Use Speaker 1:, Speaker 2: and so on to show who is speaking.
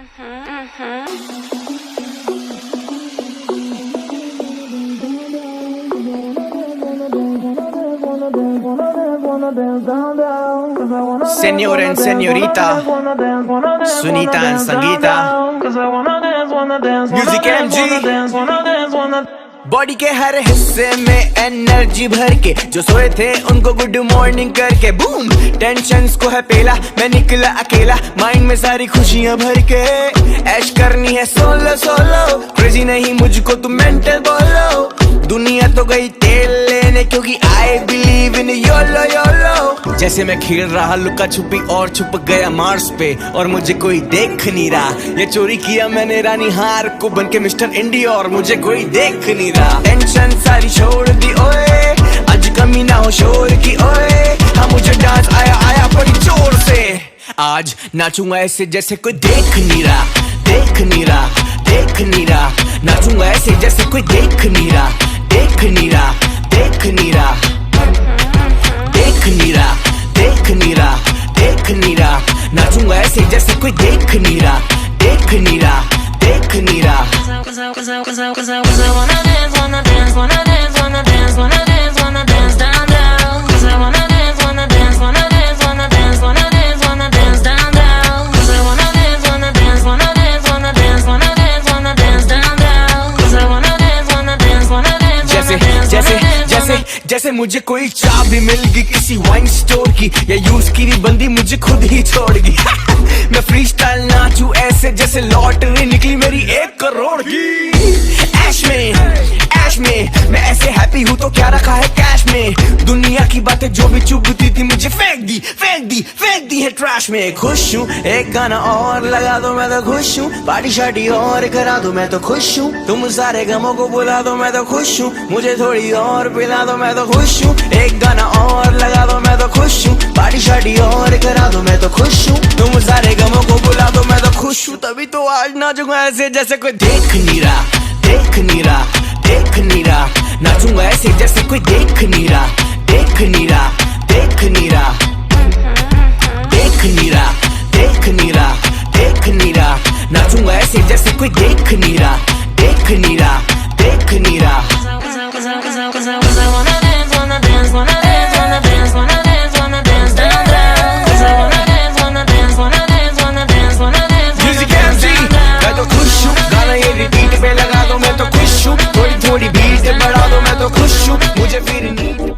Speaker 1: Señor and señorita, Sunita and Sangeeta, Music MG। Body के हर हिस्से में एनर्जी भर के जो सोए थे उनको गुड मॉर्निंग करके बूम टेंशन्स को है पेला, मैं निकला अकेला माइंड में सारी खुशियां भर के ऐश करनी है सोलो सोलो, क्रेजी नहीं मुझको तुम मेंटल बोलो। दुनिया तो गई तेल लेने क्योंकि I believe in YOLO YOLO. जैसे मैं खेल रहा लुका छुपी और छुप गया मार्स पे और मुझे कोई देख नहीं रहा। ये चोरी किया मैंने रानी हार को बन के मिस्टर इंडिया और मुझे कोई देख नहीं रहा। टेंशन सारी छोड़ दी ओए, आज कमी ना हो शोर की ओए। हाँ मुझे डांस आया आया बड़ी जोर से, आज नाचूंगा ऐसे जैसे कोई देख नहीं रहा, देख नहीं रहा, देख नहीं रहा। नाचूंगा ऐसे जैसे कोई देख नहीं रहा, देख नहीं रहा, देख नहीं रहा, देख नहीं रहा, देख नहीं रहा, देख नहीं रहा। नाचूंगा ऐसे जैसे कोई देख नहीं रहा, देख नहीं रहा, देख नहीं रहा। जैसे मुझे कोई चाबी मिल गई किसी वाइन स्टोर की या यूज की भी बंदी मुझे खुद ही छोड़गी। मैं फ्री स्टाइल नाचू ऐसे जैसे लॉटरी निकली मेरी 1 करोड़ की। ऐश में मैं ऐसे हैप्पी हूँ तो क्या रखा है कैश में। दुनिया की बातें जो भी चुभती थी मुझे फेंक दी है ट्रैश में। खुश हूँ एक गाना और लगा दो मैं तो खुश हूँ, पार्टी शार्टी और करा दो मैं तो खुश हूँ। तुम सारे गमों को बुला दो मैं तो खुश हूँ, मुझे थोड़ी और पिला दो मैं तो खुश हूँ। एक गाना और लगा दो मैं तो खुश हूँ, पार्टी शार्टी और करा दो मैं तो खुश हूँ। तुम सारे गमों को बुला दो मैं तो खुश हूँ, तभी तो आज नाचूंगा ऐसे जैसे कोई देख नहीं रहा, देख नहीं रहा, देख नहीं रहा। नाचूंगा ऐसे जैसे कोई देख नहीं रहा, देख नहीं रहा, देख नहीं रहा, देख नहीं रहा, देख नहीं रहा, देख नहीं रहा। नाचूंगा ऐसे जैसे कोई देख नहीं रहा, देख नहीं रहा, देख नहीं रहा। Music MG, मैं तो खुश हूँ, गाना ये रिपीट पे लगा दो मैं तो खुश हूँ। थोड़ी थोड़ी बीट बढ़ा दो मैं तो खुश हूँ, मुझे फिर नींद